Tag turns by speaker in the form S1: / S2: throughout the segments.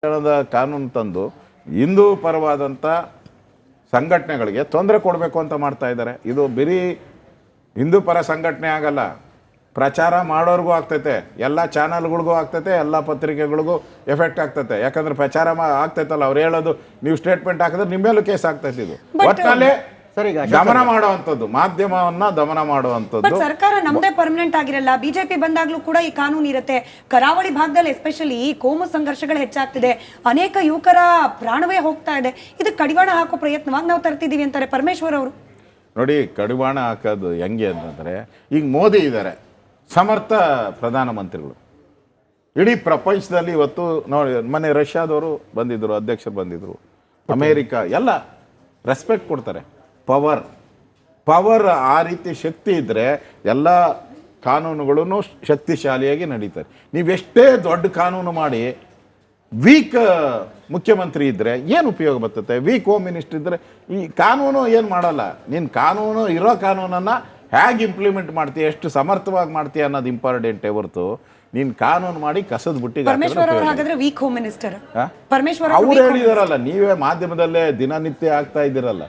S1: ಕಾನೂನು ತಂದು ಹಿಂದೂ ಪರವಾದಂಥ ಸಂಘಟನೆಗಳಿಗೆ ತೊಂದರೆ ಕೊಡಬೇಕು ಅಂತ ಮಾಡ್ತಾ ಇದ್ದಾರೆ. ಇದು ಬರೀ ಹಿಂದೂ ಪರ ಸಂಘಟನೆ ಆಗಲ್ಲ, ಪ್ರಚಾರ ಮಾಡೋರ್ಗೂ ಆಗ್ತೈತೆ, ಎಲ್ಲ ಚಾನಲ್ಗಳಿಗೂ ಆಗ್ತೈತೆ, ಎಲ್ಲ ಪತ್ರಿಕೆಗಳಿಗೂ ಎಫೆಕ್ಟ್ ಆಗ್ತೈತೆ. ಯಾಕಂದ್ರೆ ಪ್ರಚಾರ ಆಗ್ತೈತಲ್ಲ, ಅವ್ರು ಹೇಳೋದು ನೀವು ಸ್ಟೇಟ್ಮೆಂಟ್ ಹಾಕಿದ್ರೆ ನಿಮ್ಮ ಮೇಲೂ ಕೇಸ್ ಆಗ್ತೈತೆ. ಇದು ಒಟ್ಟಿನಲ್ಲಿ ದಮನ ಮಾಡುವಂಥದ್ದು, ಮಾಧ್ಯಮವನ್ನ ದಮನ ಮಾಡುವಂಥದ್ದು.
S2: ಸರ್ಕಾರ ನಮ್ದೇ ಪರ್ಮನೆಂಟ್ ಆಗಿರಲ್ಲ, ಬಿಜೆಪಿ ಬಂದಾಗ್ಲೂ ಕೂಡ ಈ ಕಾನೂನು ಇರುತ್ತೆ. ಕರಾವಳಿ ಭಾಗದಲ್ಲಿ ಎಸ್ಪೆಷಲಿ ಕೋಮು ಸಂಘರ್ಷಗಳು ಹೆಚ್ಚಾಗ್ತಿದೆ, ಅನೇಕ ಯುವಕರ ಪ್ರಾಣವೇ ಹೋಗ್ತಾ ಇದೆ. ಇದಕ್ಕೆ ಕಡಿವಾಣ ಹಾಕೋ ಪ್ರಯತ್ನವಾಗಿ ನಾವು ತರ್ತಿದೀವಿ ಅಂತಾರೆ ಪರಮೇಶ್ವರ್ ಅವರು.
S1: ನೋಡಿ, ಕಡಿವಾಣ ಹಾಕೋದು ಹೆಂಗೆ ಅಂತಂದ್ರೆ, ಈಗ ಮೋದಿ ಇದ್ದಾರೆ, ಸಮರ್ಥ ಪ್ರಧಾನಮಂತ್ರಿಗಳು. ಇಡೀ ಪ್ರಪಂಚದಲ್ಲಿ ಇವತ್ತು ನೋಡಿ, ಮೊನ್ನೆ ರಷ್ಯಾದವರು ಬಂದಿದ್ರು, ಅಧ್ಯಕ್ಷರು ಬಂದಿದ್ರು, ಅಮೇರಿಕ ಎಲ್ಲ ರೆಸ್ಪೆಕ್ಟ್ ಕೊಡ್ತಾರೆ. ಪವರ್ ಆ ರೀತಿ ಶಕ್ತಿ ಇದ್ದರೆ ಎಲ್ಲ ಕಾನೂನುಗಳನ್ನು ಶಕ್ತಿಶಾಲಿಯಾಗಿ ನಡೀತಾರೆ. ನೀವೆಷ್ಟೇ ದೊಡ್ಡ ಕಾನೂನು ಮಾಡಿ ವೀಕ್ ಮುಖ್ಯಮಂತ್ರಿ ಇದ್ದರೆ ಏನು ಉಪಯೋಗ ಬರ್ತದೆ? ವೀಕ್ ಹೋಮ್ ಮಿನಿಸ್ಟರ್ ಇದ್ದರೆ ಈ ಕಾನೂನು ಏನು ಮಾಡಲ್ಲ. ನೀನು ಕಾನೂನು ಇರೋ ಕಾನೂನನ್ನು ಹೇಗೆ ಇಂಪ್ಲಿಮೆಂಟ್ ಮಾಡ್ತೀಯ, ಎಷ್ಟು ಸಮರ್ಥವಾಗಿ ಮಾಡ್ತೀಯ ಅನ್ನೋದು ಇಂಪಾರ್ಟೆಂಟೇ ಹೊರತು ನೀನು ಕಾನೂನು ಮಾಡಿ ಕಸದ ಬುಟ್ಟಿಗೆ
S2: ವೀಕ್ ಹೋಮ್ ಮಿನಿಸ್ಟರ್
S1: ಅವ್ರು ಹೇಳಿದಾರಲ್ಲ. ನೀವೇ ಮಾಧ್ಯಮದಲ್ಲೇ ದಿನನಿತ್ಯ ಆಗ್ತಾ ಇದ್ದೀರಲ್ಲ,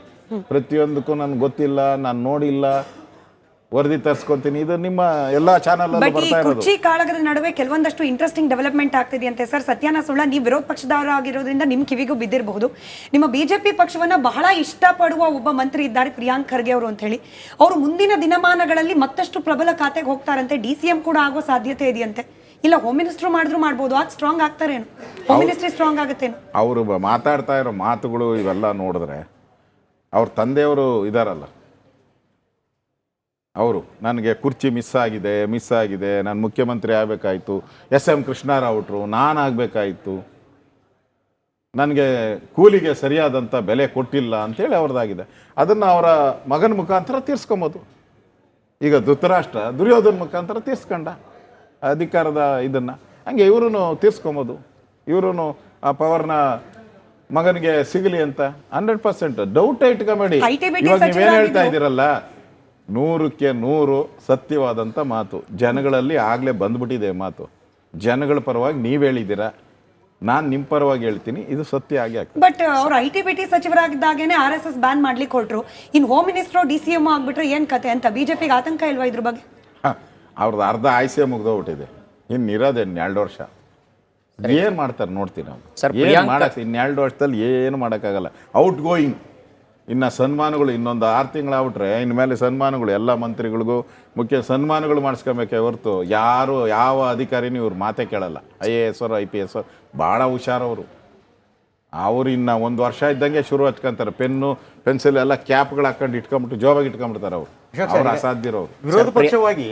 S1: ಪ್ರತಿಯೊಂದಕ್ಕೂ ನನ್ಗೆ ಗೊತ್ತಿಲ್ಲ, ನಾನು ನೋಡಿಲ್ಲ, ವರದಿ ತರಿಸ್ಕೊಂತೀನಿ. ಇದು ನಿಮ್ಮ ಎಲ್ಲಾ ಚಾನಲ್
S2: ಕುರ್ಚಿ ಕಾಳಗದ ನಡುವೆ ಕೆಲವೊಂದಷ್ಟು ಇಂಟ್ರೆಸ್ಟಿಂಗ್ ಡೆವಲಪ್ಮೆಂಟ್ ಆಗ್ತಿದೆ ಅಂತೆ ಸರ್. ಸತ್ಯಾನ ಸುಳ್ಳ, ನೀವು ವಿರೋಧ ಪಕ್ಷದವರಾಗಿರೋದ್ರಿಂದ ನಿಮ್ ಕಿವಿಗೂ ಬಿದ್ದಿರಬಹುದು. ನಿಮ್ಮ ಬಿಜೆಪಿ ಪಕ್ಷವನ್ನ ಬಹಳ ಇಷ್ಟಪಡುವ ಒಬ್ಬ ಮಂತ್ರಿ ಇದ್ದಾರೆ, ಪ್ರಿಯಾಂಕ್ ಖರ್ಗೆ ಅವರು ಅಂತ ಹೇಳಿ. ಅವರು ಮುಂದಿನ ದಿನಮಾನಗಳಲ್ಲಿ ಮತ್ತಷ್ಟು ಪ್ರಬಲ ಖಾತೆಗೆ ಹೋಗ್ತಾರಂತೆ, DCM ಕೂಡ ಆಗೋ ಸಾಧ್ಯತೆ ಇದೆಯಂತೆ. ಇಲ್ಲ ಹೋಮ್ ಮಿನಿಸ್ಟರ್ ಮಾಡಿದ್ರು ಮಾಡ್ಬೋದು, ಆಗ ಸ್ಟ್ರಾಂಗ್ ಆಗ್ತಾರೇನು? ಹೋಮ್ ಮಿನಿಸ್ಟ್ರಿ ಸ್ಟ್ರಾಂಗ್ ಆಗುತ್ತೇನು?
S1: ಅವರು ಮಾತಾಡ್ತಾ ಇರೋ ಮಾತುಗಳು ಇವೆಲ್ಲ ನೋಡಿದ್ರೆ, ಅವ್ರ ತಂದೆಯವರು ಇದಾರಲ್ಲ, ಅವರು ನನಗೆ ಕುರ್ಚಿ ಮಿಸ್ ಆಗಿದೆ, ನಾನು ಮುಖ್ಯಮಂತ್ರಿ ಆಗಬೇಕಾಯ್ತು, SM ಕೃಷ್ಣರಾವ್ ಹುಟ್ರು, ನಾನು ಆಗಬೇಕಾಯಿತು, ನನಗೆ ಕೂಲಿಗೆ ಸರಿಯಾದಂಥ ಬೆಲೆ ಕೊಟ್ಟಿಲ್ಲ ಅಂಥೇಳಿ ಅವ್ರದ್ದಾಗಿದೆ. ಅದನ್ನು ಅವರ ಮಗನ ಮುಖಾಂತರ ತೀರ್ಸ್ಕೊಬೋದು. ಈಗ ಧೃತರಾಷ್ಟ್ರ ದುರ್ಯೋಧನ ಮುಖಾಂತರ ತೀರ್ಸ್ಕೊಂಡ ಅಧಿಕಾರದ ಇದನ್ನು, ಹಂಗೆ ಇವರು ತೀರ್ಸ್ಕೊಬೋದು. ಇವರು ಆ ಪವರ್ನ ಮಗನಿಗೆ ಸಿಗಲಿ ಅಂತ 100% ಡೌಟ್ ಇಟ್ಕೊಂಬೇಡಿ. ಇವಾಗ ನೀವೇನು ಹೇಳ್ತಾ ಇದ್ದೀರಲ್ಲ, 100ಕ್ಕೆ 100 ಸತ್ಯವಾದಂಥ ಮಾತು. ಜನಗಳಲ್ಲಿ ಆಗಲೇ ಬಂದ್ಬಿಟ್ಟಿದೆ ಮಾತು. ಜನಗಳ ಪರವಾಗಿ ನೀವು ಹೇಳಿದ್ದೀರಾ, ನಾನು ನಿಮ್ಮ ಪರವಾಗಿ ಹೇಳ್ತೀನಿ, ಇದು ಸತ್ಯ ಆಗಿ ಆಗ್ತದೆ.
S2: ಬಟ್ ಅವ್ರು IT-BT ಸಚಿವರಾಗಿದ್ದಾಗೇನೆ RSS ಬ್ಯಾನ್ ಮಾಡ್ಲಿಕ್ಕೆ ಹೊರಟ್ರು. ಇನ್ನು ಹೋಮ್ ಮಿನಿಸ್ಟರ್ DCM ಆಗ್ಬಿಟ್ರೆ ಏನ್ ಕತೆ ಅಂತ ಬಿಜೆಪಿಗೆ ಆತಂಕ ಇಲ್ವಾ ಇದ್ರ ಬಗ್ಗೆ?
S1: ಅವ್ರದ್ದು ಅರ್ಧ ಆಯ್ಸೆ ಮುಗ್ದೋಗ್ಬಿಟ್ಟಿದೆ, ಇರೋದೇ 2 ವರ್ಷ. ಏನು ಮಾಡ್ತಾರೆ ನೋಡ್ತೀವಿ ನಾವು. ಏನು ಮಾಡಕ್ಕೆ 2 ವರ್ಷದಲ್ಲಿ ಏನು ಮಾಡೋಕ್ಕಾಗಲ್ಲ. ಔಟ್ ಗೋಯಿಂಗ್ ಇನ್ನು ಸನ್ಮಾನಗಳು ಇನ್ನೊಂದು 6 ತಿಂಗಳಾಗ್ಬಿಟ್ರೆ ಇನ್ಮೇಲೆ ಸನ್ಮಾನಗಳು ಎಲ್ಲ ಮಂತ್ರಿಗಳಿಗೂ ಮುಖ್ಯ ಸನ್ಮಾನಗಳು ಮಾಡಿಸ್ಕೊಬೇಕೆ ಹೊರತು ಯಾರು ಯಾವ ಅಧಿಕಾರಿನೂ ಇವ್ರು ಮಾತೇ ಕೇಳಲ್ಲ. IAS ಅವರು IPS ಅವರು ಭಾಳ ಹುಷಾರವರು. ಅವ್ರು ಇನ್ನು 1 ವರ್ಷ ಇದ್ದಂಗೆ ಶುರು ಹಚ್ಕೊಂತಾರೆ. ಪೆನ್ನು ಪೆನ್ಸಿಲ್ ಎಲ್ಲ ಕ್ಯಾಪ್ಗಳು ಹಾಕೊಂಡು ಇಟ್ಕೊಂಡ್ಬಿಟ್ಟು ಜೋಬಾಗಿ ಇಟ್ಕೊಂಡ್ಬಿಡ್ತಾರೆ ಅವ್ರು ಅಸಾಧ್ಯರವ್ರು.
S3: ವಿರೋಧ ಪಕ್ಷವಾಗಿ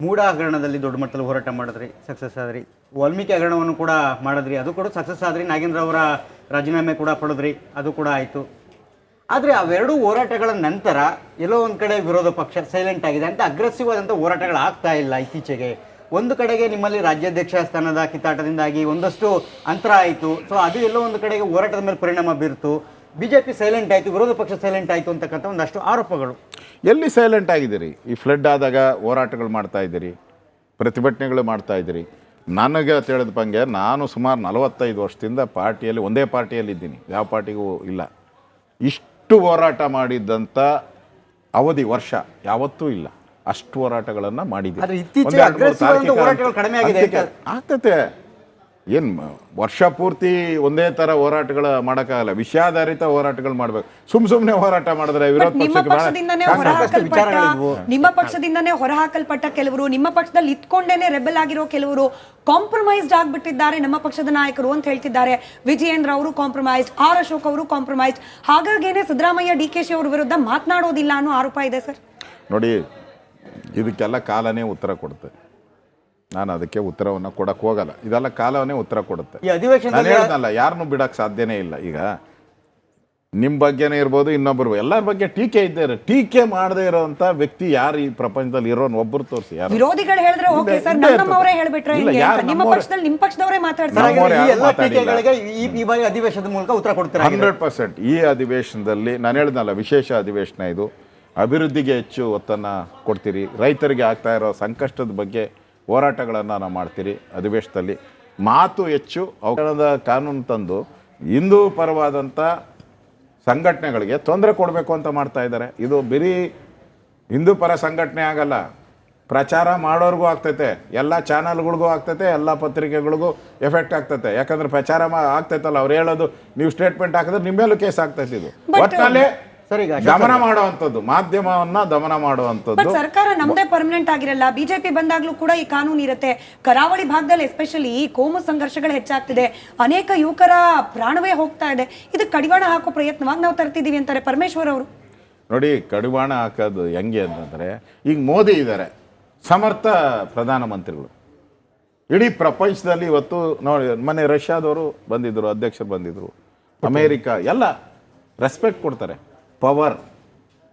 S3: ಮೂಡ ಹಗರಣದಲ್ಲಿ ದೊಡ್ಡ ಮಟ್ಟದಲ್ಲಿ ಹೋರಾಟ ಮಾಡಿದ್ರಿ, ಸಕ್ಸಸ್ ಆದ್ರಿ. ವಾಲ್ಮೀಕಿ ಹಗರಣವನ್ನು ಕೂಡ ಮಾಡಿದ್ರಿ, ಅದು ಕೂಡ ಸಕ್ಸಸ್ ಆದ್ರಿ. ನಾಗೇಂದ್ರ ಅವರ ರಾಜೀನಾಮೆ ಕೂಡ ಪಡೆದ್ರಿ, ಅದು ಕೂಡ ಆಯಿತು. ಆದರೆ ಅವೆರಡೂ ಹೋರಾಟಗಳ ನಂತರ ಎಲ್ಲೋ ಒಂದು ಕಡೆ ವಿರೋಧ ಪಕ್ಷ ಸೈಲೆಂಟ್ ಆಗಿದೆ ಅಂತ, ಅಗ್ರೆಸಿವ್ ಆದಂಥ ಹೋರಾಟಗಳು ಆಗ್ತಾ ಇಲ್ಲ ಇತ್ತೀಚೆಗೆ. ಒಂದು ಕಡೆಗೆ ನಿಮ್ಮಲ್ಲಿ ರಾಜ್ಯಾಧ್ಯಕ್ಷ ಸ್ಥಾನದ ಕಿತ್ತಾಟದಿಂದಾಗಿ ಒಂದಷ್ಟು ಅಂತರ ಆಯಿತು. ಸೊ ಅದು ಎಲ್ಲೋ ಒಂದು ಕಡೆಗೆ ಹೋರಾಟದ ಮೇಲೆ ಪರಿಣಾಮ ಬೀರ್ತು. ಬಿಜೆಪಿ ಸೈಲೆಂಟ್ ಆಯಿತು, ವಿರೋಧ ಪಕ್ಷ ಸೈಲೆಂಟ್ ಆಯಿತು ಅಂತಕ್ಕಂಥ ಒಂದಷ್ಟು ಆರೋಪಗಳು.
S1: ಎಲ್ಲಿ ಸೈಲೆಂಟ್ ಆಗಿದ್ದೀರಿ? ಈ ಫ್ಲಡ್ ಆದಾಗ ಹೋರಾಟಗಳು ಮಾಡ್ತಾ ಇದ್ದೀರಿ, ಪ್ರತಿಭಟನೆಗಳು ಮಾಡ್ತಾ ಇದ್ದೀರಿ. ನನಗೆ ತಿಳಿದ ಬಂಗೆ ನಾನು ಸುಮಾರು 45 ವರ್ಷದಿಂದ ಪಾರ್ಟಿಯಲ್ಲಿ ಒಂದೇ ಪಾರ್ಟಿಯಲ್ಲಿ ಇದ್ದೀನಿ, ಯಾವ ಪಾರ್ಟಿಗೂ ಇಲ್ಲ. ಇಷ್ಟು ಹೋರಾಟ ಮಾಡಿದ್ದಂಥ ಅವಧಿ ವರ್ಷ ಯಾವತ್ತೂ ಇಲ್ಲ. ಅಷ್ಟು ಹೋರಾಟಗಳನ್ನು ಮಾಡಿದ್ದೀವಿ. ಆಗ್ತತೆ. ಏನು ವರ್ಷ ಪೂರ್ತಿ ಒಂದೇ ಥರ ಹೋರಾಟಗಳು ಮಾಡೋಕ್ಕಾಗಲ್ಲ, ವಿಷಯಾಧಾರಿತ ಹೋರಾಟಗಳು ಮಾಡ್ಬೇಕು. ಸುಮ್ಮನೆ ಹೋರಾಟ ಮಾಡಿದ್ರೆ ವಿರೋಧ
S2: ನಿಮ್ಮ ಪಕ್ಷದಿಂದನೇ ಹೊರಹಾಕಲ್ಪಟ್ಟ ಕೆಲವರು, ನಿಮ್ಮ ಪಕ್ಷದಲ್ಲಿ ಇತ್ಕೊಂಡೇನೆ ರೆಬೆಲ್ ಆಗಿರೋ ಕೆಲವರು ಕಾಂಪ್ರಮೈಸ್ಡ್ ಆಗ್ಬಿಟ್ಟಿದ್ದಾರೆ ನಮ್ಮ ಪಕ್ಷದ ನಾಯಕರು ಅಂತ ಹೇಳ್ತಿದ್ದಾರೆ. ವಿಜಯೇಂದ್ರ ಅವರು ಕಾಂಪ್ರಮೈಸ್ಡ್, R ಅಶೋಕ್ ಅವರು ಕಾಂಪ್ರಮೈಸ್ಡ್. ಹಾಗಾಗೇನೆ ಸಿದ್ದರಾಮಯ್ಯ DKಶಿ ಅವರ ವಿರುದ್ಧ ಮಾತನಾಡೋದಿಲ್ಲ ಅನ್ನೋ ಆರೋಪ ಇದೆ ಸರ್.
S1: ನೋಡಿ, ಇದಕ್ಕೆಲ್ಲ ಕಾಲನೇ ಉತ್ತರ ಕೊಡುತ್ತೆ. ನಾನು ಅದಕ್ಕೆ ಉತ್ತರವನ್ನು ಕೊಡಕ್ಕೆ ಹೋಗಲ್ಲ. ಇದೆಲ್ಲ ಕಾಲವನ್ನೇ ಉತ್ತರ ಕೊಡುತ್ತೆ. ನಾನು ಹೇಳ್ದಲ್ಲ, ಯಾರನ್ನೂ ಬಿಡಕ್ಕೆ ಸಾಧ್ಯನೇ ಇಲ್ಲ. ಈಗ ನಿಮ್ಮ ಬಗ್ಗೆನೇ ಇರ್ಬೋದು, ಇನ್ನೊಬ್ಬರು ಎಲ್ಲರ ಬಗ್ಗೆ ಟೀಕೆ ಇದ್ದಾರೆ. ಟೀಕೆ ಮಾಡದೇ ಇರೋಂಥ ವ್ಯಕ್ತಿ ಯಾರು ಈ ಪ್ರಪಂಚದಲ್ಲಿ ಇರೋನ್ ಒಬ್ಬರು ತೋರಿಸಿ. ಯಾರು
S2: ವಿರೋಧಿಗಳು ಹೇಳಿದ್ರೆ ಓಕೆ ಸರ್, ನಮ್ಮವರೇ ಹೇಳ್ಬಿಟ್ರೆ ನಿಮ್ಮ ಪಕ್ಷದಲ್ಲಿ ನಿಮ್ಮ ಪಕ್ಷದವರೇ ಮಾತಾಡ್ತಾರೆ.
S1: 100% ಈ ಅಧಿವೇಶನದಲ್ಲಿ ನಾನು ಹೇಳ್ದಲ್ಲ, ವಿಶೇಷ ಅಧಿವೇಶನ ಇದು. ಅಭಿವೃದ್ಧಿಗೆ ಹೆಚ್ಚು ಒತ್ತನ್ನು ಕೊಡ್ತೀರಿ, ರೈತರಿಗೆ ಆಗ್ತಾ ಇರೋ ಸಂಕಷ್ಟದ ಬಗ್ಗೆ ಹೋರಾಟಗಳನ್ನು ನಾವು ಮಾಡ್ತೀರಿ ಅಧಿವೇಶನದಲ್ಲಿ. ಮಾತು ಹೆಚ್ಚು ಅವಕಾಶದ ಕಾನೂನು ತಂದು ಹಿಂದೂ ಪರವಾದಂಥ ಸಂಘಟನೆಗಳಿಗೆ ತೊಂದರೆ ಕೊಡಬೇಕು ಅಂತ ಮಾಡ್ತಾ ಇದ್ದಾರೆ. ಇದು ಬರೀ ಹಿಂದೂ ಪರ ಸಂಘಟನೆ ಆಗಲ್ಲ, ಪ್ರಚಾರ ಮಾಡೋರ್ಗೂ ಆಗ್ತೈತೆ, ಎಲ್ಲ ಚಾನಲ್ಗಳಿಗೂ ಆಗ್ತೈತೆ, ಎಲ್ಲ ಪತ್ರಿಕೆಗಳಿಗೂ ಎಫೆಕ್ಟ್ ಆಗ್ತೈತೆ. ಯಾಕಂದ್ರೆ ಪ್ರಚಾರ ಆಗ್ತೈತಲ್ಲ, ಅವ್ರು ಹೇಳೋದು ನೀವು ಸ್ಟೇಟ್ಮೆಂಟ್ ಹಾಕಿದ್ರೆ ನಿಮ್ಮ ಮೇಲೂ ಕೇಸ್ ಆಗ್ತೈತೆ. ಇದು ಒಟ್ಟಿನಲ್ಲಿ ದಮನ ಮಾಡುವಂಥದ್ದು, ಮಾಧ್ಯಮವನ್ನ ದಮನ ಮಾಡುವಂಥದ್ದು.
S2: ಬಟ್ ಸರ್ಕಾರ ನಮ್ದೇ ಪರ್ಮನೆಂಟ್ ಆಗಿರಲ್ಲ. ಬಿಜೆಪಿ ಬಂದಾಗ್ಲೂ ಕೂಡ ಈ ಕಾನೂನು ಇರುತ್ತೆ. ಕರಾವಳಿ ಭಾಗದಲ್ಲಿ ಎಸ್ಪೆಷಲಿ ಕೋಮು ಸಂಘರ್ಷಗಳು ಹೆಚ್ಚಾಗ್ತಿದೆ, ಅನೇಕ ಯುವಕರ ಪ್ರಾಣವೇ ಹೋಗ್ತಾ ಇದೆ. ಇದಕ್ಕೆ ಕಡಿವಾಣ ಹಾಕೋ ಪ್ರಯತ್ನವಾಗಿ ನಾವು ತರ್ತಿದೀವಿ ಅಂತಾರೆ ಪರಮೇಶ್ವರ್ ಅವರು.
S1: ನೋಡಿ, ಕಡಿವಾಣ ಹಾಕೋದು ಹೆಂಗೆ ಅಂತಂದರೆ, ಈಗ ಮೋದಿ ಇದ್ದಾರೆ, ಸಮರ್ಥ ಪ್ರಧಾನಮಂತ್ರಿಗಳು. ಇಡೀ ಪ್ರಪಂಚದಲ್ಲಿ ಇವತ್ತು ನೋಡಿ, ಮೊನ್ನೆ ರಷ್ಯಾದವರು ಬಂದಿದ್ದರು, ಅಧ್ಯಕ್ಷರು ಬಂದಿದ್ದರು, ಅಮೇರಿಕ ಎಲ್ಲ ರೆಸ್ಪೆಕ್ಟ್ ಕೊಡ್ತಾರೆ.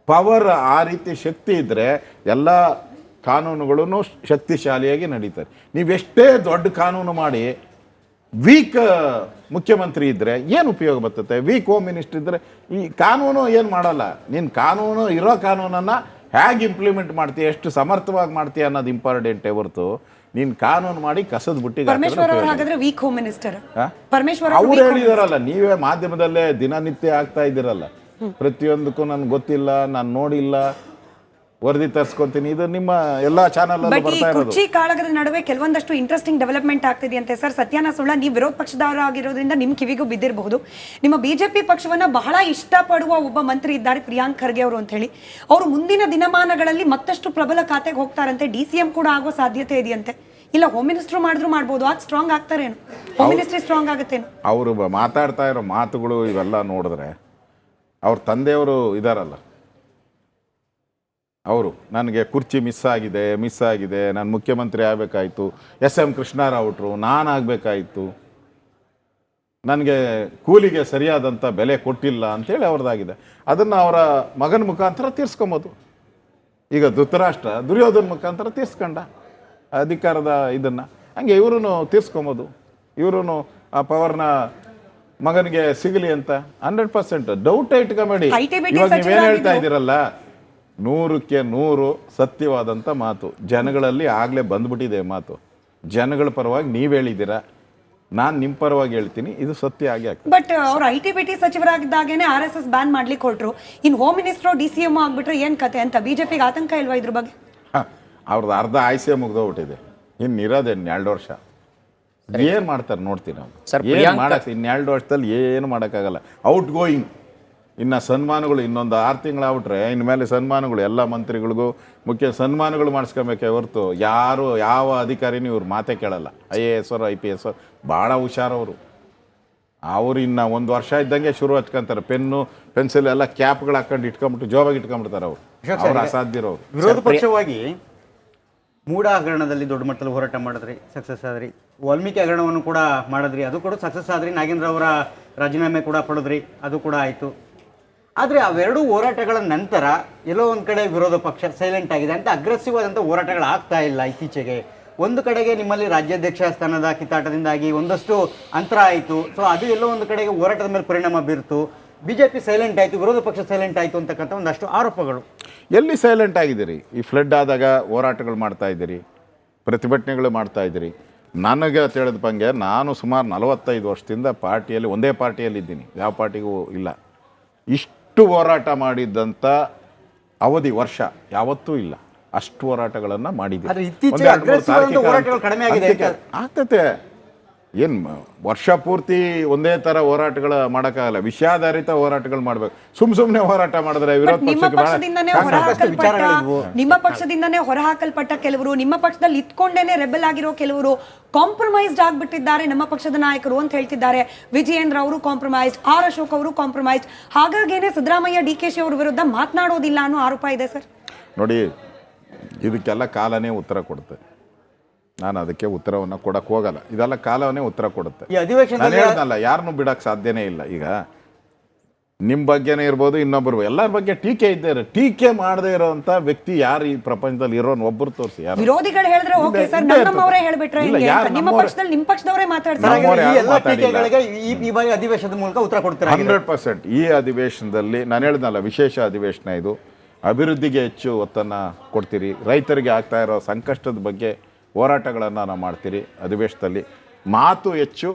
S1: ಪವರ್ ಆ ರೀತಿ ಶಕ್ತಿ ಇದ್ದರೆ ಎಲ್ಲ ಕಾನೂನುಗಳೂ ಶಕ್ತಿಶಾಲಿಯಾಗಿ ನಡೀತಾರೆ. ನೀವೆಷ್ಟೇ ದೊಡ್ಡ ಕಾನೂನು ಮಾಡಿ ವೀಕ್ ಮುಖ್ಯಮಂತ್ರಿ ಇದ್ದರೆ ಏನು ಉಪಯೋಗ ಬರ್ತದೆ? ವೀಕ್ ಹೋಮ್ ಮಿನಿಸ್ಟರ್ ಇದ್ದರೆ ಈ ಕಾನೂನು ಏನು ಮಾಡಲ್ಲ. ನೀನು ಕಾನೂನು ಇರೋ ಕಾನೂನನ್ನು ಹೇಗೆ ಇಂಪ್ಲಿಮೆಂಟ್ ಮಾಡ್ತೀಯ, ಎಷ್ಟು ಸಮರ್ಥವಾಗಿ ಮಾಡ್ತೀಯ ಅನ್ನೋದು ಇಂಪಾರ್ಟೆಂಟೇ ಹೊರತು ನೀನು ಕಾನೂನು ಮಾಡಿ ಕಸದ ಬುಟ್ಟಿಗೆ
S2: ಪರಮೇಶ್ವರ್ ಅವರು ಹಾಗಾದ್ರೆ ವೀಕ್ ಹೋಮ್ ಮಿನಿಸ್ಟರ್ ಪರಮೇಶ್ವರ್
S1: ಅವ್ರು ಹೇಳಿದಾರಲ್ಲ, ನೀವೇ ಮಾಧ್ಯಮದಲ್ಲೇ ದಿನನಿತ್ಯ ಆಗ್ತಾ ಇದ್ದೀರಲ್ಲ, ಪ್ರತಿಯೊಂದಕ್ಕೂ ನನ್ಗೆ ಗೊತ್ತಿಲ್ಲ, ನಾನು ನೋಡಿಲ್ಲ, ವರದಿ ತರಿಸ್ಕೊಂತೀನಿ. ಇದು ನಿಮ್ಮ ಎಲ್ಲಾ ಚಾನಲ್
S2: ಬಟ್ ಈ ಕುರ್ಚಿ ಕಾಳಗದ ನಡುವೆ ಕೆಲವೊಂದಷ್ಟು ಇಂಟ್ರೆಸ್ಟಿಂಗ್ ಡೆವಲಪ್ಮೆಂಟ್ ಆಗ್ತಿದೆಯಂತೆ ಸರ್. ಸತ್ಯಾನ ಸುಳ್ಳ, ನೀವು ವಿರೋಧ ಪಕ್ಷದವರಾಗಿರೋದ್ರಿಂದ ನಿಮ್ ಕಿವಿಗೂ ಬಿದ್ದಿರಬಹುದು. ನಿಮ್ಮ ಬಿಜೆಪಿ ಪಕ್ಷವನ್ನ ಬಹಳ ಇಷ್ಟಪಡುವ ಒಬ್ಬ ಮಂತ್ರಿ ಇದ್ದಾರೆ, ಪ್ರಿಯಾಂಕ್ ಖರ್ಗೆ ಅವರು ಅಂತ ಹೇಳಿ. ಅವರು ಮುಂದಿನ ದಿನಮಾನಗಳಲ್ಲಿ ಮತ್ತಷ್ಟು ಪ್ರಬಲ ಖಾತೆಗೆ ಹೋಗ್ತಾರಂತೆ, DCM ಕೂಡ ಆಗೋ ಸಾಧ್ಯತೆ ಇದೆಯಂತೆ. ಇಲ್ಲ ಹೋಮ್ ಮಿನಿಸ್ಟರ್ ಮಾಡಿದ್ರು ಮಾಡ್ಬೋದು, ಆಗ ಸ್ಟ್ರಾಂಗ್ ಆಗ್ತಾರೇನು? ಹೋಮ್ ಮಿನಿಸ್ಟ್ರಿ ಸ್ಟ್ರಾಂಗ್ ಆಗುತ್ತೇನು?
S1: ಅವರು ಮಾತಾಡ್ತಾ ಇರೋ ಮಾತುಗಳು ಇವೆಲ್ಲ ನೋಡಿದ್ರೆ, ಅವ್ರ ತಂದೆಯವರು ಇದಾರಲ್ಲ, ಅವರು ನನಗೆ ಕುರ್ಚಿ ಮಿಸ್ ಆಗಿದೆ, ನಾನು ಮುಖ್ಯಮಂತ್ರಿ ಆಗಬೇಕಾಯ್ತು, SM ಕೃಷ್ಣಾರಾವ್ ನಾನಾಗಬೇಕಾಯಿತು, ನನಗೆ ಕೂಲಿಗೆ ಸರಿಯಾದಂಥ ಬೆಲೆ ಕೊಟ್ಟಿಲ್ಲ ಅಂಥೇಳಿ ಅವ್ರದ್ದಾಗಿದೆ. ಅದನ್ನು ಅವರ ಮಗನ ಮುಖಾಂತರ ತೀರ್ಸ್ಕೊಬೋದು. ಈಗ ಧೃತರಾಷ್ಟ್ರ ದುರ್ಯೋಧನ ಮುಖಾಂತರ ತೀರ್ಸ್ಕೊಂಡ ಅಧಿಕಾರದ ಇದನ್ನು, ಹಂಗೆ ಇವರು ತೀರ್ಸ್ಕೊಬೋದು. ಇವರು ಆ ಪವರ್ನ ಮಗನಿಗೆ ಸಿಗಲಿ ಅಂತ 100% ಡೌಟ್ ಇಟ್ಕೊಂಬೇಡಿ. ಇವಾಗ ನೀವೇನು ಹೇಳ್ತಾ ಇದ್ದೀರಲ್ಲ, 100ಕ್ಕೆ 100 ಸತ್ಯವಾದಂಥ ಮಾತು. ಜನಗಳಲ್ಲಿ ಆಗಲೇ ಬಂದ್ಬಿಟ್ಟಿದೆ ಮಾತು. ಜನಗಳ ಪರವಾಗಿ ನೀವು ಹೇಳಿದ್ದೀರಾ, ನಾನು ನಿಮ್ಮ ಪರವಾಗಿ ಹೇಳ್ತೀನಿ, ಇದು ಸತ್ಯ ಆಗಿ ಆಗ್ತದೆ.
S2: ಬಟ್ ಅವ್ರು IT-BT ಸಚಿವರಾಗಿದ್ದಾಗೇನೆ RSS ಬ್ಯಾನ್ ಮಾಡ್ಲಿಕ್ಕೆ ಹೊರಟ್ರು. ಇನ್ನು ಹೋಮ್ ಮಿನಿಸ್ಟರ್ DCM ಆಗ್ಬಿಟ್ರೆ ಏನ್ ಕತೆ ಅಂತ ಬಿಜೆಪಿಗೆ ಆತಂಕ ಇಲ್ವಾ ಇದ್ರ ಬಗ್ಗೆ?
S1: ಅವ್ರದ್ದು ಅರ್ಧ ಆಯ್ಸೆ ಮುಗ್ದೋಗ್ಬಿಟ್ಟಿದೆ, ಇರೋದೇ 2 ವರ್ಷ. ಏನು ಮಾಡ್ತಾರೆ ನೋಡ್ತೀವಿ ನಾವು. ಏನು ಮಾಡಕ್ಕೆ 2 ವರ್ಷದಲ್ಲಿ ಏನು ಮಾಡೋಕ್ಕಾಗಲ್ಲ. ಔಟ್ ಗೋಯಿಂಗ್ ಇನ್ನು ಸನ್ಮಾನಗಳು ಇನ್ನೊಂದು 6 ತಿಂಗಳಾಗ್ಬಿಟ್ರೆ ಇನ್ಮೇಲೆ ಸನ್ಮಾನಗಳು ಎಲ್ಲ ಮಂತ್ರಿಗಳಿಗೂ ಮುಖ್ಯ ಸನ್ಮಾನಗಳು ಮಾಡಿಸ್ಕೊಬೇಕೆ ಹೊರತು ಯಾರು ಯಾವ ಅಧಿಕಾರಿನೂ ಇವ್ರು ಮಾತೇ ಕೇಳಲ್ಲ. IAS ಅವರು IPS ಅವರು ಭಾಳ ಹುಷಾರವರು. ಅವ್ರು ಇನ್ನು 1 ವರ್ಷ ಇದ್ದಂಗೆ ಶುರು ಹಚ್ಕೊಂತಾರೆ, ಪೆನ್ನು ಪೆನ್ಸಿಲ್ ಎಲ್ಲ ಕ್ಯಾಪ್ಗಳು ಹಾಕೊಂಡು ಇಟ್ಕೊಂಡ್ಬಿಟ್ಟು ಜೋಬಾಗಿ ಇಟ್ಕೊಂಡ್ಬಿಡ್ತಾರೆ ಅವ್ರು ಅಸಾಧ್ಯರವ್ರು.
S3: ವಿರೋಧ ಪಕ್ಷವಾಗಿ ಮೂಡ ಹಗರಣದಲ್ಲಿ ದೊಡ್ಡ ಮಟ್ಟದಲ್ಲಿ ಹೋರಾಟ ಮಾಡಿದ್ರಿ, ಸಕ್ಸಸ್ ಆದ್ರಿ. ವಾಲ್ಮೀಕಿ ಹಗರಣವನ್ನು ಕೂಡ ಮಾಡಿದ್ರಿ, ಅದು ಕೂಡ ಸಕ್ಸಸ್ ಆದ್ರಿ. ನಾಗೇಂದ್ರ ಅವರ ರಾಜೀನಾಮೆ ಕೂಡ ಪಡೆದ್ರಿ, ಅದು ಕೂಡ ಆಯಿತು. ಆದರೆ ಅವೆರಡೂ ಹೋರಾಟಗಳ ನಂತರ ಎಲ್ಲೋ ಒಂದು ಕಡೆ ವಿರೋಧ ಪಕ್ಷ ಸೈಲೆಂಟ್ ಆಗಿದೆ ಅಂತ, ಅಗ್ರೆಸಿವ್ ಆದಂಥ ಹೋರಾಟಗಳು ಆಗ್ತಾ ಇಲ್ಲ ಇತ್ತೀಚೆಗೆ. ಒಂದು ಕಡೆಗೆ ನಿಮ್ಮಲ್ಲಿ ರಾಜ್ಯಾಧ್ಯಕ್ಷ ಸ್ಥಾನದ ಕಿತ್ತಾಟದಿಂದಾಗಿ ಒಂದಷ್ಟು ಅಂತರ ಆಯಿತು. ಸೊ ಅದು ಎಲ್ಲೋ ಒಂದು ಕಡೆಗೆ ಹೋರಾಟದ ಮೇಲೆ ಪರಿಣಾಮ ಬೀರ್ತು. BJP ಸೈಲೆಂಟ್ ಆಯಿತು, ವಿರೋಧ ಪಕ್ಷ ಸೈಲೆಂಟ್ ಆಯಿತು ಅಂತಕ್ಕಂಥ ಒಂದಷ್ಟು ಆರೋಪಗಳು.
S1: ಎಲ್ಲಿ ಸೈಲೆಂಟ್ ಆಗಿದ್ದೀರಿ? ಈ ಫ್ಲಡ್ ಆದಾಗ ಹೋರಾಟಗಳು ಮಾಡ್ತಾ ಇದ್ದೀರಿ, ಪ್ರತಿಭಟನೆಗಳು ಮಾಡ್ತಾ ಇದ್ದೀರಿ. ನನಗೆ ತಿಳಿದ ಬಂಗೆ ನಾನು ಸುಮಾರು 45 ವರ್ಷದಿಂದ ಪಾರ್ಟಿಯಲ್ಲಿ ಒಂದೇ ಪಾರ್ಟಿಯಲ್ಲಿ ಇದ್ದೀನಿ, ಯಾವ ಪಾರ್ಟಿಗೂ ಇಲ್ಲ. ಇಷ್ಟು ಹೋರಾಟ ಮಾಡಿದ್ದಂಥ ಅವಧಿ ವರ್ಷ ಯಾವತ್ತೂ ಇಲ್ಲ. ಅಷ್ಟು ಹೋರಾಟಗಳನ್ನು ಮಾಡಿದ್ದೀವಿ. ಆಗ್ತತೆ. ಏನು ವರ್ಷ ಪೂರ್ತಿ ಒಂದೇ ಥರ ಹೋರಾಟಗಳು ಮಾಡೋಕ್ಕಾಗಲ್ಲ, ವಿಷಯಾಧಾರಿತ ಹೋರಾಟಗಳು ಮಾಡಬೇಕು. ಸುಮ್ಮನೆ ಹೋರಾಟ ಮಾಡಿದ್ರೆ ವಿರೋಧ
S2: ನಿಮ್ಮ ಪಕ್ಷದಿಂದನೇ ಹೊರಹಾಕಲ್ಪಟ್ಟ ಕೆಲವರು, ನಿಮ್ಮ ಪಕ್ಷದಲ್ಲಿ ಇತ್ಕೊಂಡೇನೆ ರೆಬೆಲ್ ಆಗಿರೋ ಕೆಲವರು ಕಾಂಪ್ರಮೈಸ್ಡ್ ಆಗ್ಬಿಟ್ಟಿದ್ದಾರೆ ನಮ್ಮ ಪಕ್ಷದ ನಾಯಕರು ಅಂತ ಹೇಳ್ತಿದ್ದಾರೆ. ವಿಜಯೇಂದ್ರ ಅವರು ಕಾಂಪ್ರಮೈಸ್ಡ್, R ಅಶೋಕ್ ಅವರು ಕಾಂಪ್ರಮೈಸ್ಡ್. ಹಾಗಾಗೇನೆ ಸಿದ್ದರಾಮಯ್ಯ DKಶಿ ಅವರ ವಿರುದ್ಧ ಮಾತನಾಡೋದಿಲ್ಲ ಅನ್ನೋ ಆರೋಪ ಇದೆ ಸರ್.
S1: ನೋಡಿ, ಇದಕ್ಕೆಲ್ಲ ಕಾಲನೇ ಉತ್ತರ ಕೊಡುತ್ತೆ. ನಾನು ಅದಕ್ಕೆ ಉತ್ತರವನ್ನು ಕೊಡಕ್ಕೆ ಹೋಗಲ್ಲ. ಇದೆಲ್ಲ ಕಾಲವನ್ನೇ ಉತ್ತರ ಕೊಡುತ್ತೆ. ನಾನು ಹೇಳ್ದಲ್ಲ, ಯಾರನ್ನೂ ಬಿಡಕ್ಕೆ ಸಾಧ್ಯನೇ ಇಲ್ಲ. ಈಗ ನಿಮ್ಮ ಬಗ್ಗೆನೇ ಇರ್ಬೋದು, ಇನ್ನೊಬ್ಬರು ಎಲ್ಲರ ಬಗ್ಗೆ ಟೀಕೆ ಇದ್ದಾರೆ. ಟೀಕೆ ಮಾಡದೇ ಇರೋಂಥ ವ್ಯಕ್ತಿ ಯಾರು ಈ ಪ್ರಪಂಚದಲ್ಲಿ ಇರೋನ್ ಒಬ್ಬರು ತೋರಿಸಿ. ಯಾರು
S2: ವಿರೋಧಿಗಳು ಹೇಳಿದ್ರೆ ಓಕೆ ಸರ್, ನಮ್ಮವರೇ ಹೇಳ್ಬಿಟ್ರೆ ನಿಮ್ಮ ಪಕ್ಷದಲ್ಲಿ ನಿಮ್ಮ ಪಕ್ಷದವರೇ ಮಾತಾಡ್ತಾರೆ.
S1: 100% ಈ ಅಧಿವೇಶನದಲ್ಲಿ ನಾನು ಹೇಳ್ದಲ್ಲ, ವಿಶೇಷ ಅಧಿವೇಶನ ಇದು. ಅಭಿವೃದ್ಧಿಗೆ ಹೆಚ್ಚು ಒತ್ತನ್ನು ಕೊಡ್ತೀರಿ, ರೈತರಿಗೆ ಆಗ್ತಾ ಇರೋ ಸಂಕಷ್ಟದ ಬಗ್ಗೆ ಹೋರಾಟಗಳನ್ನು ನಾವು ಮಾಡ್ತೀರಿ ಅಧಿವೇಶನದಲ್ಲಿ. ಮಾತು ಹೆಚ್ಚು